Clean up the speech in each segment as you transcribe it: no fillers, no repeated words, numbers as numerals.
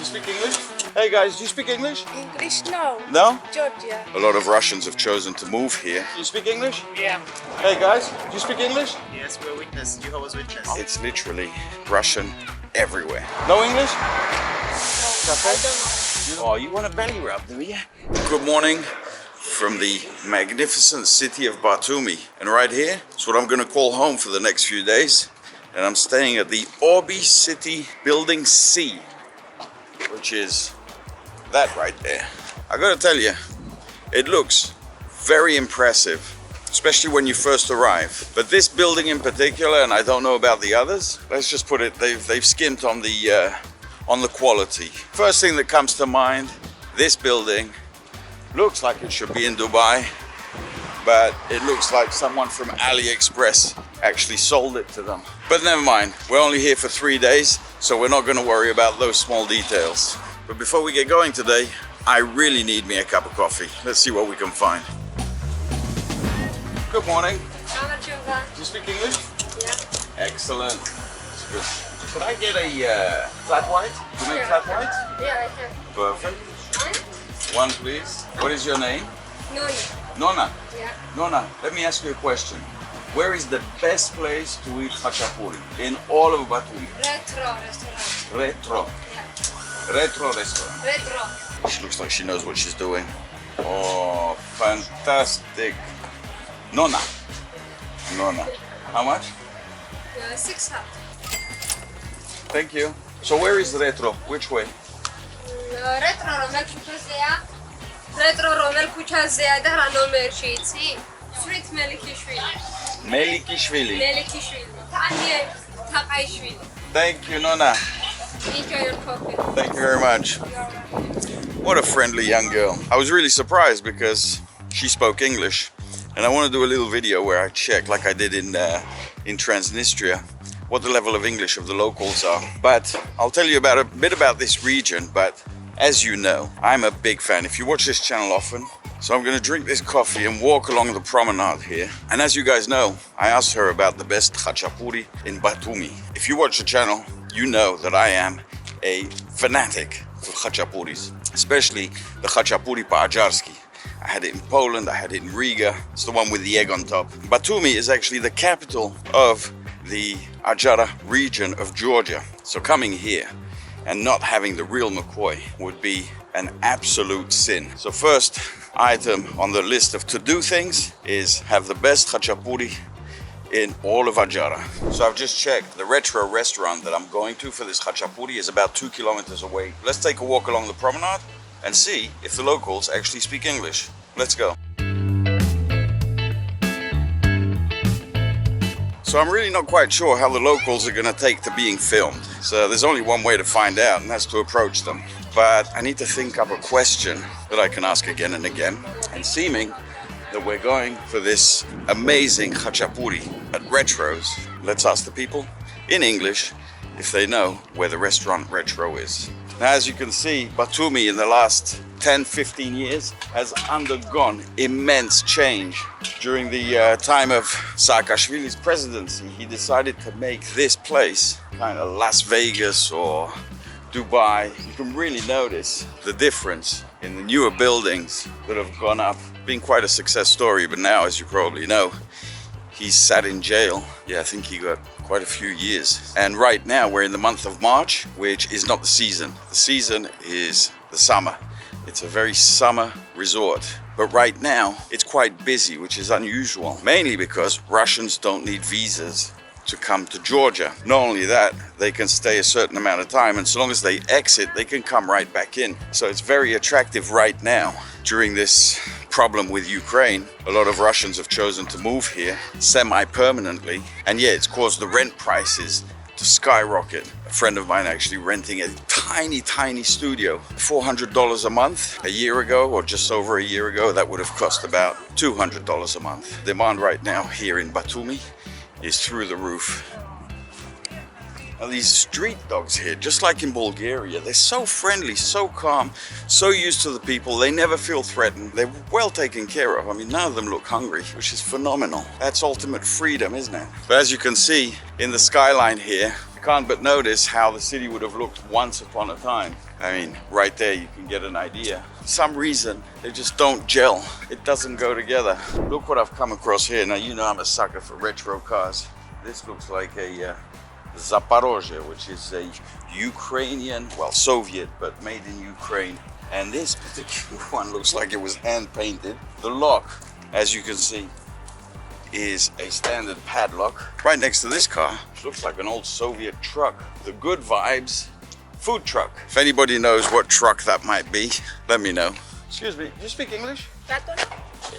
you speak English? Hey guys, do you speak English? English, no. No? Georgia. A lot of Russians have chosen to move here. Do you speak English? Yeah. Hey guys, do you speak English? Yes, we're witness. Jehovah's Witness. It's literally Russian everywhere. No English? Cafe? Oh, you want a belly rub, do you? Good morning from the magnificent city of Batumi. And right here, it's what I'm going to call home for the next few days. And I'm staying at the Orbi City Building C, which is that right there. I gotta tell you, it looks very impressive, especially when you first arrive. But this building in particular, and I don't know about the others, let's just put it, they've skimped on the quality. First thing that comes to mind, this building looks like it should be in Dubai, but it looks like someone from AliExpress actually sold it to them. But never mind, we're only here for 3 days, so we're not gonna worry about those small details. But before we get going today, I really need me a cup of coffee. Let's see what we can find. Good morning. Do you speak English? Yeah. Excellent. That's good. Could I get a flat white? Do you make flat white? Yeah, I can. Perfect. One, please. What is your name? Nona. Nona. Yeah. Nona, let me ask you a question. Where is the best place to eat khachapuri in all of Batumi? Retro restaurant. Retro. Yeah. Retro restaurant. Retro. She looks like she knows what she's doing. Oh, fantastic. Nona. Nona. How much? 600. Thank you. So where is Retro? Which way? Retro Romel Kuchazea. Retro Romel Kuchazea. Dara nomer Chitsi. Street Melikishvili. Melikishvili. Melikishvili. Tanya Takaishvili. Thank you, Nona. Enjoy your coffee. Thank you very much. What a friendly young girl. I was really surprised because she spoke English, and I want to do a little video where I check, like I did in Transnistria, what the level of English of the locals are. But I'll tell you about a bit about this region. But as you know, I'm a big fan. If you watch this channel often, so I'm going to drink this coffee and walk along the promenade here. And as you guys know, I asked her about the best khachapuri in Batumi. If you watch the channel, you know that I am a fanatic for khachapuris, especially the khachapuri po-ajarsky. I had it in Poland, I had it in Riga. It's the one with the egg on top. Batumi is actually the capital of the Ajara region of Georgia. So coming here and not having the real McCoy would be an absolute sin. So first item on the list of to-do things is have the best khachapuri in all of Ajara. So I've just checked. The retro restaurant that I'm going to for this khachapuri is about 2 kilometers away. Let's take a walk along the promenade and see if the locals actually speak English. Let's go. So I'm really not quite sure how the locals are gonna take to being filmed. So there's only one way to find out, and that's to approach them. But I need to think up a question that I can ask again and again. And seeming that we're going for this amazing khachapuri at Retro's, let's ask the people in English if they know where the restaurant Retro is. Now, as you can see, Batumi in the last 10-15 years has undergone immense change. During the time of Saakashvili's presidency, he decided to make this place kind of Las Vegas or Dubai. You can really notice the difference in the newer buildings that have gone up. Been quite a success story, but now, as you probably know, he's sat in jail. Yeah, I think he got quite a few years. And right now we're in the month of March, which is not the season. The season is the summer. It's a very summer resort. But right now it's quite busy, which is unusual, mainly because Russians don't need visas to come to Georgia. Not only that, they can stay a certain amount of time, and so long as they exit, they can come right back in. So it's very attractive right now. During this problem with Ukraine, a lot of Russians have chosen to move here semi-permanently, and yeah, it's caused the rent prices to skyrocket. A friend of mine actually renting a tiny studio, $400 a month. A year ago, or just over a year ago, that would have cost about $200 a month. Demand right now here in Batumi is through the roof. Now these street dogs here, just like in Bulgaria, they're so friendly, so calm, so used to the people, they never feel threatened. They're well taken care of. I mean, none of them look hungry, which is phenomenal. That's ultimate freedom, isn't it? But as you can see in the skyline here, can't but notice how the city would have looked once upon a time. I mean, right there you can get an idea. For some reason, they just don't gel. It doesn't go together. Look what I've come across here. Now, you know I'm a sucker for retro cars. This looks like a Zaporozhye, which is a Ukrainian, well, Soviet, but made in Ukraine. And this particular one looks like it was hand painted. The lock, as you can see, is a standard padlock. Right next to this car, which looks like an old Soviet truck. The good vibes food truck. If anybody knows what truck that might be, let me know. Excuse me, do you speak English?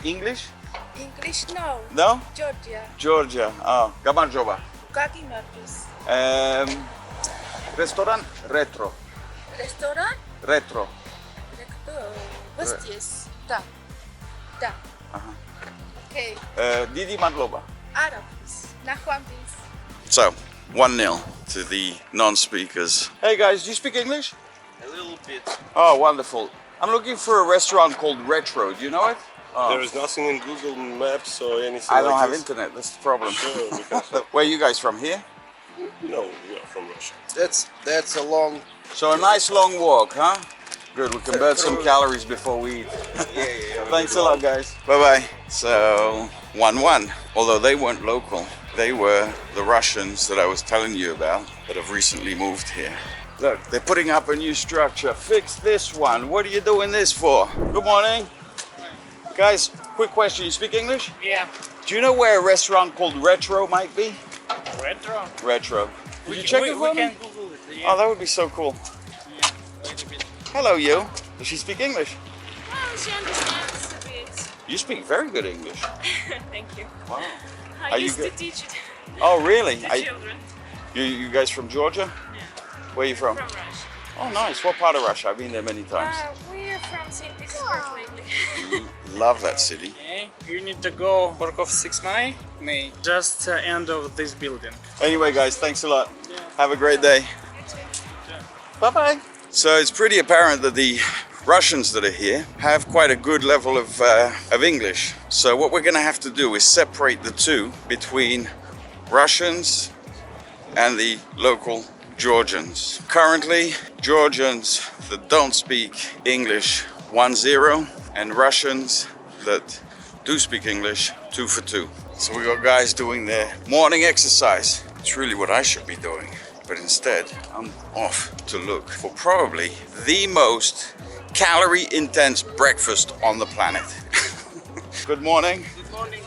English? English, no. No? Georgia. Georgia. Oh, Gabanjoba. Kaki Marcus. Restaurant Retro. Restaurant? Retro. Yes. Da. Da. Okay. Didi Madloba. Arabs. Nahwambis. So, 1-0 to the non-speakers. Hey guys, do you speak English? A little bit. Oh, wonderful. I'm looking for a restaurant called Retro. Do you know it? Oh. There is nothing in Google Maps or anything. I don't like have this. internet. That's the problem. Sure, we can stop. Where are you guys from? Here? No, we are from Russia. That's a long. So a nice long walk, huh? Good. We can burn some calories before we eat. Yeah. Thanks a lot, guys. Bye-bye. So 1-1. Although they weren't local, they were the Russians that I was telling you about that have recently moved here. Look, they're putting up a new structure. Fix this one. What are you doing this for? Good morning. Guys, quick question. You speak English? Yeah. Do you know where a restaurant called Retro might be? Retro? Retro. Could you check it for we me? can Google it. Yeah. Oh, that would be so cool. Yeah. Wait a bit. Hello, you. Does she speak English? Well, she understands a bit. You speak very good English. Thank you. Wow. I Are you used to good? teach it Oh, really? to children You guys from Georgia? Yeah. Where are you from? from Russia. Oh, nice. What part of Russia? I've been there many times. We are from St. Petersburg lately. Love that city. Okay. You need to go Barkov 6 May. Just end of this building. Anyway, guys, thanks a lot. Have a great day. Bye-bye. So it's pretty apparent that the Russians that are here have quite a good level of English. So what we're going to have to do is separate the two between Russians and the local Georgians. Currently, Georgians that don't speak English 1-0, and Russians that do speak English 2 for 2. So we got guys doing their morning exercise. It's really what I should be doing. But instead, I'm off to look for probably the most calorie-intense breakfast on the planet. Good morning. Good morning.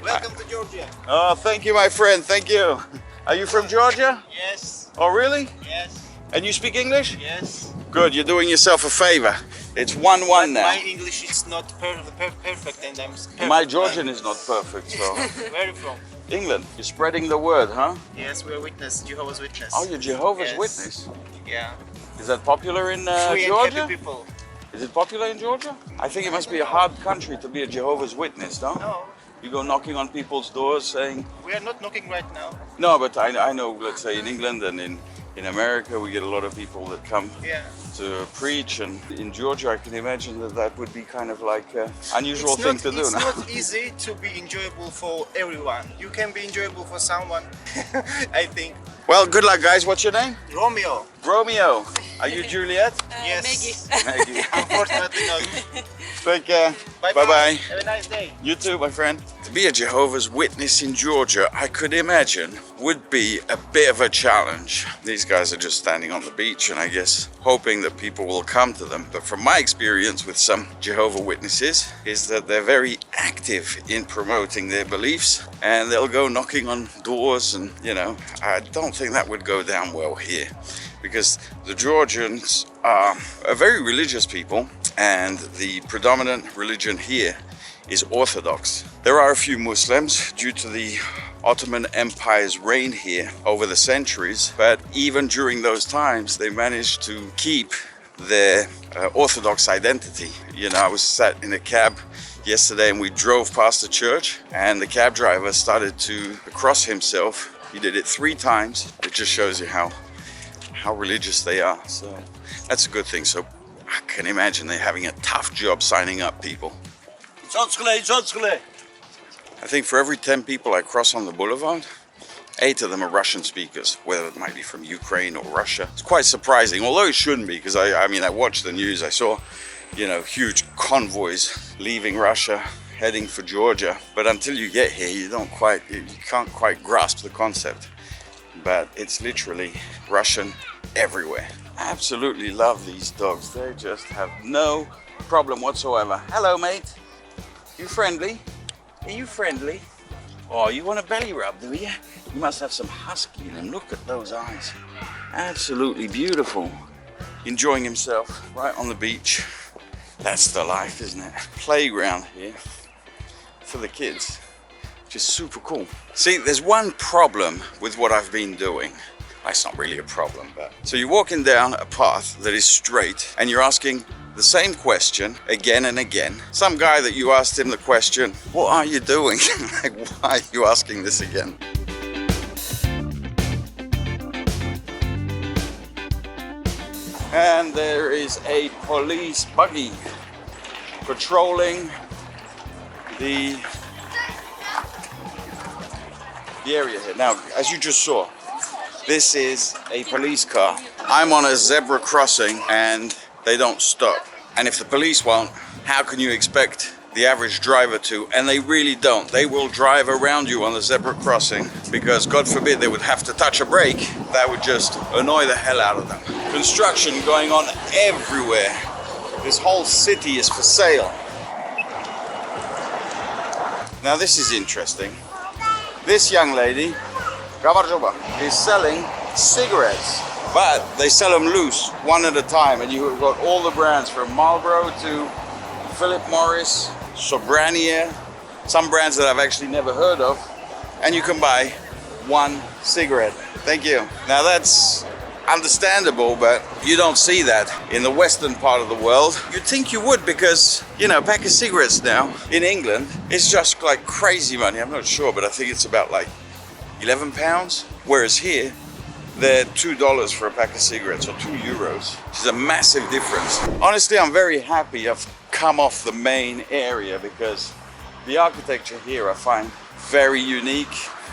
Welcome to Georgia. Oh, thank you, my friend. Thank you. Are you from Georgia? Yes. Oh, really? Yes. And you speak English? Yes. Good. You're doing yourself a favor. It's 1-1 now. My English is not perfect, and I'm. Perfect. My Georgian is not perfect, so. Where are you from? England. You're spreading the word, huh? Yes, we're witness. Jehovah's Witness. Oh, you're Jehovah's Yes. Witness. Yeah. Is that popular in Free and Georgia? happy people. Is it popular in Georgia? I think it must be a hard country to be a Jehovah's Witness, no? No, You go knocking on people's doors saying... we are not knocking right now. No, but I know, let's say in England and in America, we get a lot of people that come Yeah. to preach, and in Georgia I can imagine that would be kind of like an unusual thing to do. It's no? not easy to be enjoyable for everyone. You can be enjoyable for someone, I think. Well, good luck, guys. What's your name? Romeo. Romeo. Are you Juliet? Yes. Maggie. Unfortunately not. Take care. Bye Bye-bye. Have a nice day. You too, my friend. To be a Jehovah's Witness in Georgia, I could imagine, would be a bit of a challenge. These guys are just standing on the beach and I guess hoping that people will come to them. But from my experience with some Jehovah's Witnesses is that they're very active in promoting their beliefs, and they'll go knocking on doors, and you know, I don't think that would go down well here, because the Georgians are a very religious people, and the predominant religion here is Orthodox. There are a few Muslims due to the Ottoman Empire's reign here over the centuries, but even during those times they managed to keep their Orthodox identity. You know, I was sat in a cab yesterday and we drove past the church, and the cab driver started to cross himself. He did it 3 times. It just shows you how religious they are. So that's a good thing. So I can imagine they're having a tough job signing up people. I think for every 10 people I cross on the boulevard, 8 of them are Russian speakers, whether it might be from Ukraine or Russia. It's quite surprising, although it shouldn't be, because I mean, I watched the news. I saw, you know, huge convoys leaving Russia, heading for Georgia. But until you get here, you can't quite grasp the concept. But it's literally Russian everywhere. I absolutely love these dogs. They just have no problem whatsoever. Hello, mate. You friendly? Are you friendly? Oh, you want a belly rub, do you? You must have some husky in him. Look at those eyes. Absolutely beautiful. Enjoying himself right on the beach. That's the life, isn't it? Playground here for the kids, which is super cool. See, there's one problem with what I've been doing. It's not really a problem, but... So you're walking down a path that is straight and you're asking the same question again and again. Some guy that you asked him the question, what are you doing? Like, why are you asking this again? And there is a police buggy patrolling the area here. Now, as you just saw, this is a police car. I'm on a zebra crossing and they don't stop. And if the police won't, how can you expect the average driver to? And they really don't. They will drive around you on the zebra crossing because, God forbid, they would have to touch a brake. That would just annoy the hell out of them. Construction going on everywhere. This whole city is for sale. Now this is interesting. This young lady is selling cigarettes, but they sell them loose, one at a time, and you've got all the brands from Marlboro to Philip Morris, Sobranier, some brands that I've actually never heard of, and you can buy one cigarette. Thank you. Now that's understandable, but you don't see that in the western part of the world. You'd think you would, because, you know, a pack of cigarettes now in England is just like crazy money. I'm not sure, but I think it's about like £11, whereas here they're $2 for a pack of cigarettes, or €2, which is a massive difference. Honestly, I'm very happy I've come off the main area because the architecture here I find very unique.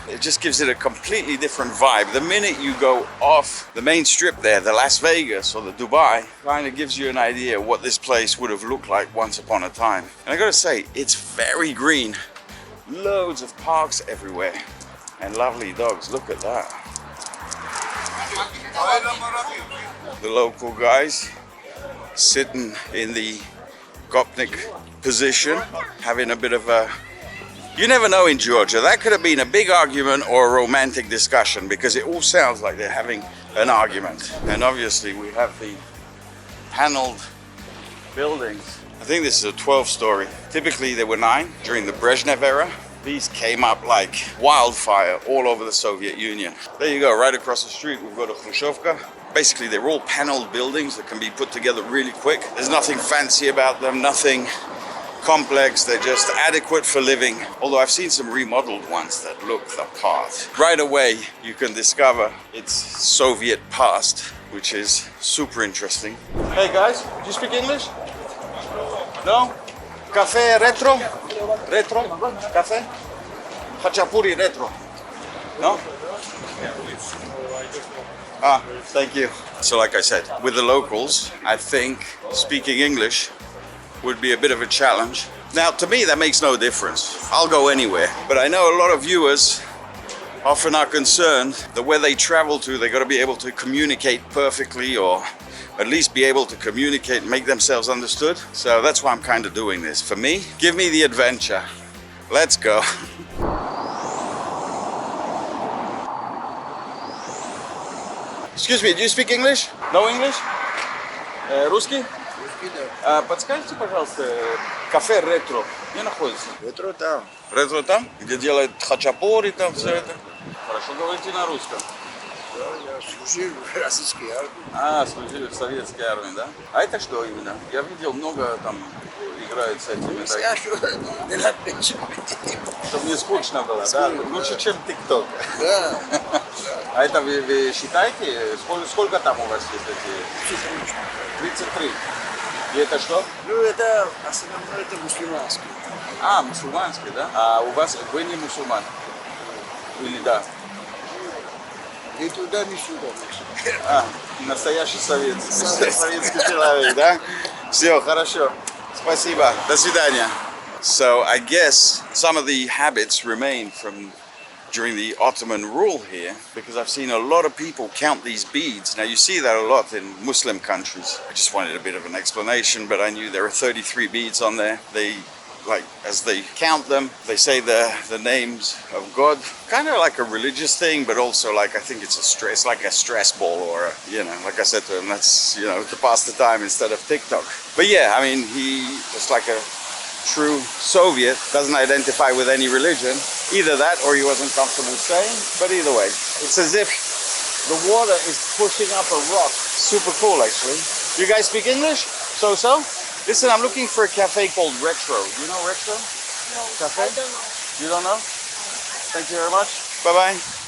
It just gives it a completely different vibe. The minute you go off the main strip there, the Las Vegas or the Dubai, kind of gives you an idea what this place would have looked like once upon a time. And I gotta say, it's very green. Loads of parks everywhere. And lovely dogs, look at that. The local guys sitting in the Gopnik position, having a bit of a... You never know in Georgia, that could have been a big argument or a romantic discussion, because it all sounds like they're having an argument. And obviously we have the paneled buildings. I think this is a 12-story. Typically there were 9 during the Brezhnev era. These came up like wildfire all over the Soviet Union. There you go, right across the street we've got a Khrushchevka. Basically they're all paneled buildings that can be put together really quick. There's nothing fancy about them, nothing complex, they're just adequate for living. Although I've seen some remodeled ones that look the part. Right away you can discover its Soviet past, which is super interesting. Hey guys, do you speak English? No? Cafe retro? Retro? Cafe? Khachapuri retro? No? Ah, thank you. So like I said, with the locals, I think speaking English would be a bit of a challenge. Now, to me, that makes no difference. I'll go anywhere. But I know a lot of viewers often are concerned that where they travel to, they got to be able to communicate perfectly, or at least be able to communicate and make themselves understood. So that's why I'm kind of doing this. For me, give me the adventure. Let's go. Excuse me, do you speak English? No English? Русский? Подскажите, пожалуйста, кафе ретро где находится? Ретро там. Ретро там? Где делают хачапури, там все это? Хорошо говорите на русском. Я служил в российской армии. А, служили в советской армии, да? А это что именно? Я видел, много там играют с этими. Чтобы не скучно было, да? Лучше, чем ТикТок. Да. А это вы считаете? Сколько там у вас есть эти? 33. И это что? Ну, это основное, это мусульманский. А, мусульманский, да? А у вас, вы не мусульман? Или да? И туда, и сюда. Настоящий советский человек, да? Все, хорошо. Спасибо. До свидания. So I guess some of the habits remain from during the Ottoman rule here, because I've seen a lot of people count these beads. Now you see that a lot in Muslim countries. I just wanted a bit of an explanation, but I knew there are 33 beads on there. They, like, as they count them, they say the names of God, kind of like a religious thing, but also like, I think it's like a stress ball, or like I said to him, that's, to pass the time instead of TikTok. But yeah, I mean, he, just like a true Soviet, doesn't identify with any religion. Either that or he wasn't comfortable saying, but either way, it's as if the water is pushing up a rock. Super cool, actually. You guys speak English? So? Listen, I'm looking for a cafe called Retro. You know Retro? No, Cafe? I don't know. You don't know? Thank you very much. Bye-bye.